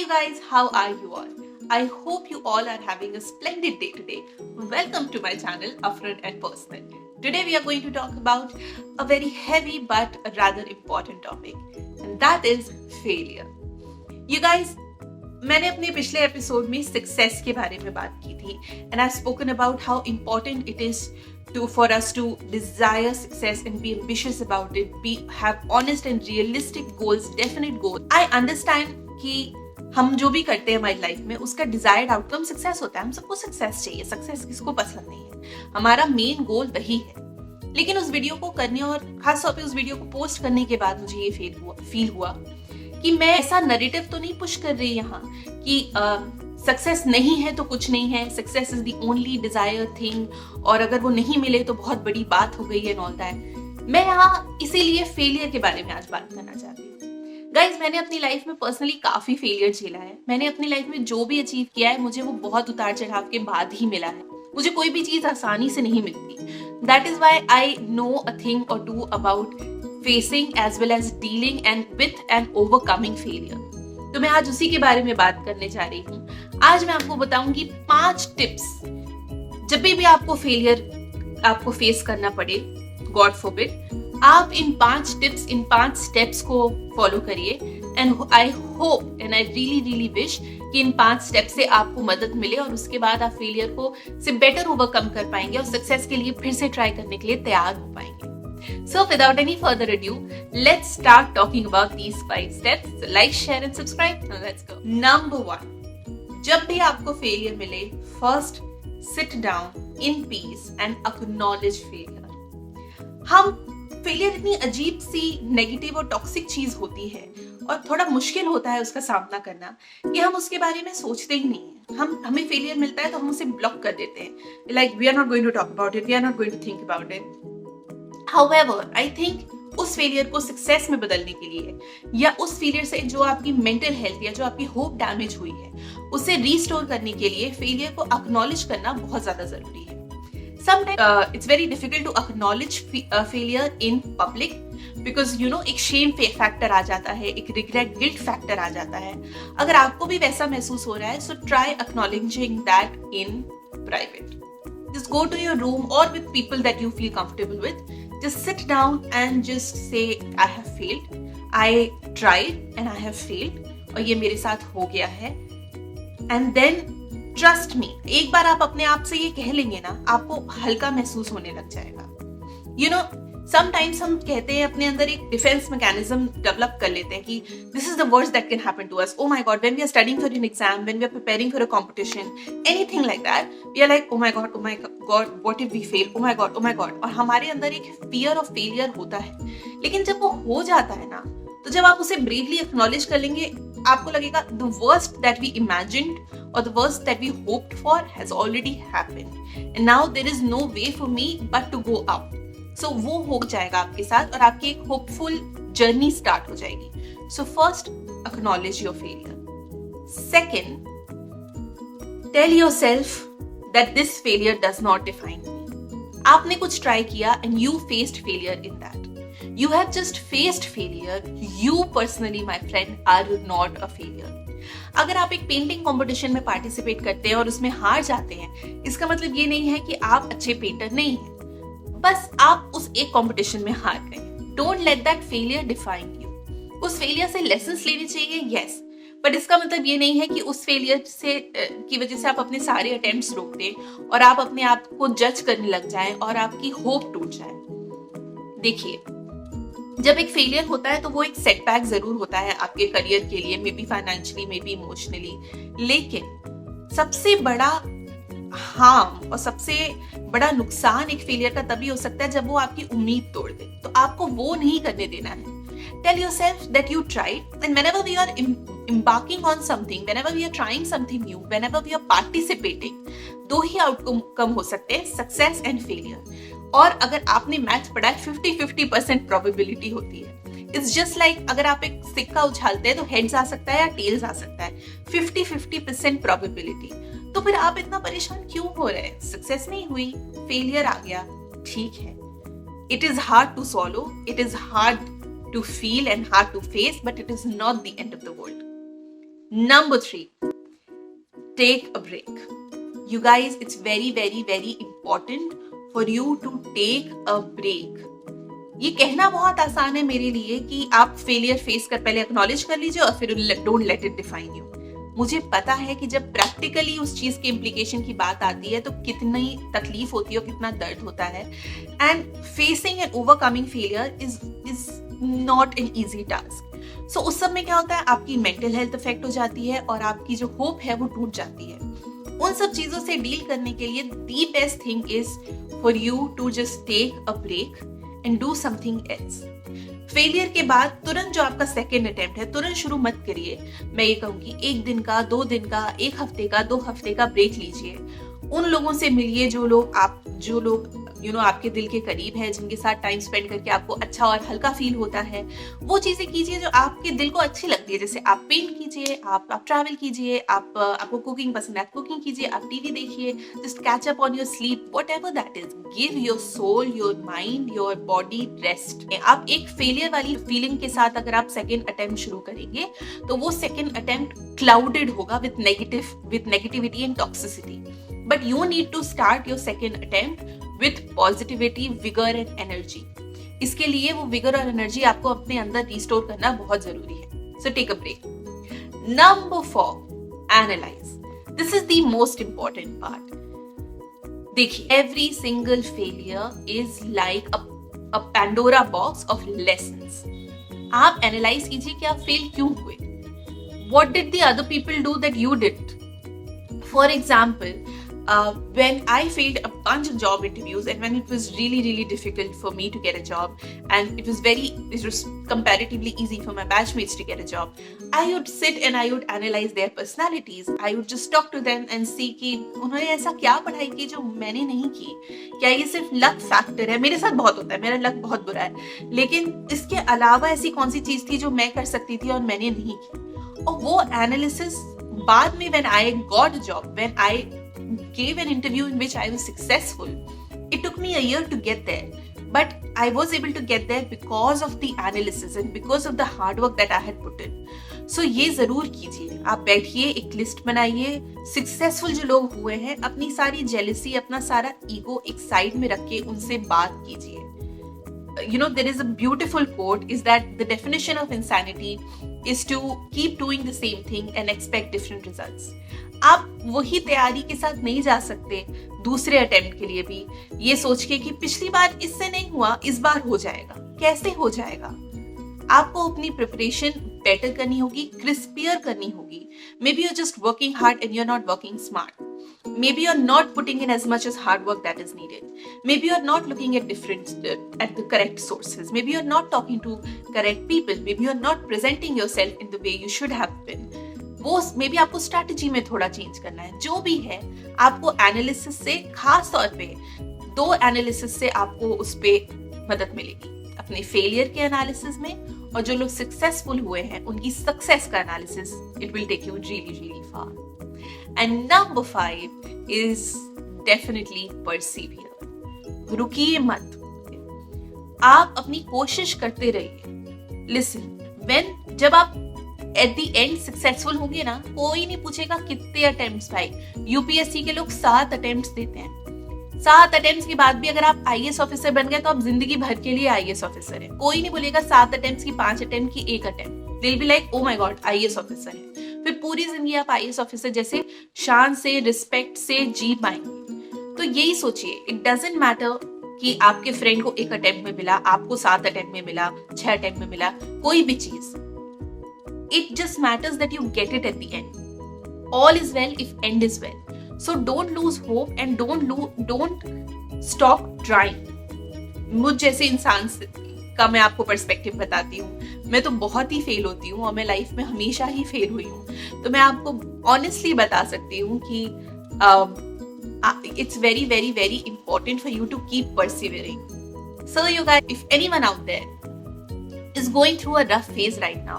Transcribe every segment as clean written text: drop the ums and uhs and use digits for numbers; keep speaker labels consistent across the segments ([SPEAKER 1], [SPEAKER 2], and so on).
[SPEAKER 1] you guys, how are you all? I hope you all are having a splendid day today. Welcome to my channel, Afran and Personal. Today we are going to talk about a very heavy but a rather important topic, and that is failure. You guys, मैंने अपने पिछले episode में success के बारे में बात की थी, and I've spoken about how important it is for us to desire success and be ambitious about it, have honest and realistic goals, definite goals. I understand कि हम जो भी करते हैं हमारी लाइफ में उसका डिजायर्ड आउटकम सक्सेस होता है. हम सबको सक्सेस चाहिए, सक्सेस किसको पसंद नहीं है. हमारा मेन गोल वही है. लेकिन उस वीडियो को करने और खास तौर पे उस वीडियो को पोस्ट करने के बाद मुझे ये फील हुआ कि मैं ऐसा नैरेटिव तो नहीं पुश कर रही यहाँ कि सक्सेस नहीं है तो कुछ नहीं है, success is the only desire thing, और अगर वो नहीं मिले तो बहुत बड़ी बात हो गई है, एंड ऑल दैट. मैं यहाँ इसीलिए फेलियर के बारे में आज बात करना चाहती हूँ. गाइज, मैंने अपनी लाइफ में पर्सनली काफी फेलियर झेला है. मैंने अपनी लाइफ में जो भी अचीव किया है मुझे वो बहुत उतार चढ़ाव के बाद ही मिला है. मुझे कोई भी चीज आसानी से नहीं मिलती. That is why I know a thing or two about facing as well as dealing and with and overcoming failure. तो मैं आज उसी के बारे में बात करने जा रही हूँ. आज मैं आपको बताऊंगी 5 टिप्स. जब भी आपको फेलियर आपको फेस करना पड़े, गॉड फॉरबिड, आप इन 5 टिप्स, इन 5 स्टेप्स को फॉलो करिए. And I hope and I really wish कि इन 5 स्टेप से आपको मदद मिले और उसके बाद आप फेलियर को से बेटर ओवरकम कर पाएंगे और सक्सेस के लिए फिर से ट्राई करने के लिए तैयार हो पाएंगे. So without any further ado, let's start talking about these 5 steps. So like, share and subscribe. Now let's go. Number 1. जब भी आपको फेलियर मिले, first sit down in peace and acknowledge failure. हम फेलियर इतनी अजीब सी नेगेटिव और toxic चीज होती है और थोड़ा मुश्किल होता है उसका सामना करना कि हम उसके बारे में सोचते ही नहीं है. हमें फेलियर मिलता है तो हम उसे ब्लॉक कर देते हैं. Like we are not going to talk about it, we are not going to think about it. However, I think उस फेलियर को सक्सेस में बदलने के लिए या उस फेलियर से जो आपकी मेंटल हेल्थ या जो आपकी होप डैमेज हुई है उसे रीस्टोर करने के लिए फेलियर को एक्नॉलेज करना बहुत ज्यादा जरूरी है. Sometimes it's very difficult to acknowledge failure in public because you know एक shame फैक्टर आ जाता है, एक regret guilt फैक्टर आ जाता है. अगर आपको भी वैसा महसूस हो रहा है, so try acknowledging that in private. Just go to your room or with people that you feel comfortable with. Just sit down and just say, I have failed. I tried and I have failed. और ये मेरे साथ हो गया है. And then trust me, एक बार आप अपने आप से ये कह लेंगे ना, आपको हल्का महसूस होने लग जाएगा. You know, sometimes हम कहते हैं अपने अंदर एक डिफेंस मैकेनिज्म डेवलप कर लेते हैं कि this is the worst that can happen to us. Oh my God, when we are studying for an exam, when we are preparing for a competition, anything like that, we are like, oh my God, what if we fail? Oh my God. और हमारे अंदर एक fear of failure होता है. लेकिन जब वो हो जाता है ना, तो जब आप उसे bravely acknowledge कर लेंगे, आपको लगेगा the worst that we imagined or the worst that we hoped for has already happened. And now there is no way for me but to go up. So वो हो जाएगा आपके साथ और आपकी एक होपफुल जर्नी स्टार्ट हो जाएगी. So first, acknowledge your failure. Second, tell yourself that this failure does not define me. आपने कुछ ट्राई किया and you faced failure in that. You have just faced failure. You personally, my friend, are not a failure. अगर आप एक painting competition में participate करते हैं और उसमें हार जाते हैं, इसका मतलब ये नहीं है कि आप अच्छे पेंटर नहीं हैं. बस आप उस एक कंपटीशन में हार गए. Don't let that failure define you. उस फेलियर से लेसन्स लेने चाहिए, यस, बट इसका मतलब ये नहीं है कि उस फेलियर से की वजह से आप अपने सारे अटेम्प्ट्स रोक दें और आप अपने आप को जज करने लग जाएं और आपकी होप टूट जाए. देखिए, जब एक फेलियर होता है तो वो एक सेटबैक जरूर होता है आपके करियर के लिए, may be financially, may be emotionally. लेकिन सबसे बड़ा हार्म और सबसे बड़ा नुकसान एक फेलियर का तभी हो सकता है जब वो आपकी उम्मीद तोड़ दे. तो आपको वो नहीं करने देना है. Tell yourself that you tried, and whenever we are embarking on something, whenever we are trying something new, whenever we are participating, 2 he outcome हो सकते हैं, सक्सेस एंड फेलियर. और अगर आपने मैथ पढ़ा है, 50-50% प्रोबेबिलिटी होती है. इट्स जस्ट लाइक अगर आप एक सिक्का उछालते हैं तो हेड्स आ सकता है या टेल्स आ सकता है. 50-50% प्रोबेबिलिटी. तो फिर आप इतना परेशान क्यों हो रहे हैं? सक्सेस नहीं हुई, फेलियर आ गया, ठीक है. It is hard to swallow, it is hard to feel and hard to face, but it is not the end of the world. Number 3, take a break. You guys, it's very very very important for you to take a break. ये कहना बहुत आसान है मेरे लिए कि आप failure face कर पहले एक्नॉलेज कर लीजिए और फिर don't let it define you. मुझे पता है कि जब प्रैक्टिकली उस चीज के इम्प्लीकेशन की बात आती है तो कितनी तकलीफ होती है और कितना दर्द होता है। And facing and overcoming failure is not an easy task. So उस सब में क्या होता है, आपकी मेंटल हेल्थ अफेक्ट हो जाती है और आपकी जो होप है वो टूट जाती है। उन सब चीजों से डील करने के लिए the best thing is for you to just take a break and do something else. Failure के बाद तुरंत जो आपका सेकेंड अटेम्प्ट है तुरंत शुरू मत करिए। मैं ये कहूंगी 1 दिन का, 2 दिन का, 1 हफ्ते का, 2 हफ्ते का ब्रेक लीजिए। उन लोगों से मिलिए जो लोग आपके दिल के करीब है, जिनके साथ टाइम स्पेंड करके आपको अच्छा और हल्का फील होता है। वो चीजें कीजिए जो आपके दिल को अच्छी लगती है। जैसे आप पेंट कीजिए, आप ट्रैवल कीजिए, आपको कुकिंग पसंद है आप कुकिंग कीजिए, आप टीवी देखिए, just catch up on your sleep, whatever that is. Give your soul, your mind, your body rest. आप एक फेलियर वाली फीलिंग के साथ अगर आप सेकेंड अटेम्प्ट शुरू करेंगे तो वो सेकेंड अटेम्प्ट क्लाउडेड होगा with negativity and toxicity. But you need to start your second attempt with positivity, vigor and energy. इसके लिए वो विगर और एनर्जी आपको अपने अंदर रिस्टोर करना बहुत जरूरी है। So take a break. Number 4, analyze. This is the most important part. देखिए, every single failure is like a Pandora box of lessons. आप एनालाइज कीजिए कि आप फेल क्यों हुए। What did the other people do that you didn't? For example, when I failed a bunch of job interviews and when it was really difficult for me to get a job and it was comparatively easy for my batchmates to get a job, I would sit and I would analyze their personalities. I would just talk to them and see कि उन्होंने ऐसा क्या पढ़ाई की जो मैंने नहीं की। क्या ये सिर्फ लक फैक्टर है? मेरे साथ बहुत होता है, मेरा लक बहुत बुरा है, लेकिन इसके अलावा ऐसी कौन सी चीज थी जो मैं कर सकती थी और मैंने नहीं की। और वो एनालिसिस बाद में when I got a job, when I gave an interview in which I was successful, it took me a year to get there, but I was able to get there because of the analysis and because of the hard work that I had put in. So ये जरूर कीजिए, आप बैठिए, एक list बनाइए, successful जो लोग हुए हैं अपनी सारी जेलसी, अपना सारा ईगो एक साइड में रख के उनसे बात कीजिए। There is a beautiful quote is that the definition of insanity is to keep doing the same thing and expect different results. आप वही तैयारी के साथ नहीं जा सकते दूसरे अटेम्प्ट के लिए भी ये सोच के कि पिछली बार इससे नहीं हुआ, इस बार हो जाएगा। कैसे हो जाएगा? आपको अपनी प्रिपरेशन बेटर करनी होगी, क्रिस्पियर करनी होगी। Maybe you're just working hard and you're not working smart. Maybe you're not putting in as much as hard work that is needed. Maybe you're not looking at at the correct sources. Maybe you're not talking to correct people. Maybe you're not presenting yourself in the way you should have been. वो may be आपको strategy में थोड़ा change करना है। जो भी है, आपको एनालिसिस से, खास तौर पे 2 एनालिसिस से आपको उस पे मदद मिलेगी, अपने फेलियर के एनालिसिस में और जो लोग सक्सेसफुल हुए हैं उनकी सक्सेस का analysis. It will take you really far. And number 5 is definitely persevere. रुकिए मत, आप अपनी कोशिश करते रहिए। Listen, जब आप एट द एंड सक्सेसफुल होंगे ना, कोई नहीं पूछेगा कितने अटेम्प्ट्स भाई। यूपीएससी के लोग 7 अटेम्प्ट्स देते हैं। 7 अटेम्प्ट्स के बाद भी अगर आप आईएएस ऑफिसर बन गए तो आप जिंदगी भर के लिए आईएएस ऑफिसर है। कोई नहीं बोलेगा 7 अटेम्प्ट्स की, 5 अटेम्प्ट की, 1 अटेम्प्ट। दिल be like oh my God IAS officer है। फिर पूरी जिंदगी आप आईएएस ऑफिसर जैसे शान से, रिस्पेक्ट से जी पाएंगे। तो यही सोचिए, इट डजंट मैटर कि आपके फ्रेंड को 1 अटेम्प्ट में मिला, आपको 7 अटेम्प्ट में मिला, 6 अटेम्प्ट में मिला, कोई भी चीज। It just matters that you get it at the end. All is well if end is well. So don't lose hope and don't stop trying. मुझ जैसे इंसान का मैं आपको पर्सपेक्टिव बताती हूँ। मैं तो बहुत ही फेल होती हूँ और मैं लाइफ में हमेशा ही फेल हुई हूँ। तो मैं आपको ऑनेस्टली बता सकती हूँ कि it's very important for you to keep persevering. So you guys, if anyone out there is going through a rough phase right now,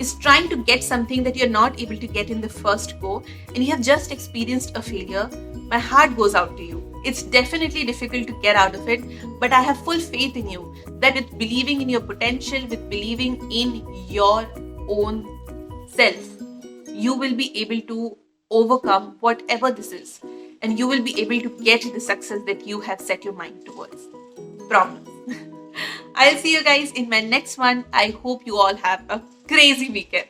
[SPEAKER 1] is trying to get something that you're not able to get in the first go, and you have just experienced a failure, my heart goes out to you. It's definitely difficult to get out of it, but I have full faith in you that with believing in your potential, with believing in your own self, you will be able to overcome whatever this is, and you will be able to get the success that you have set your mind towards. Promise. I'll see you guys in my next one. I hope you all have a crazy weekend.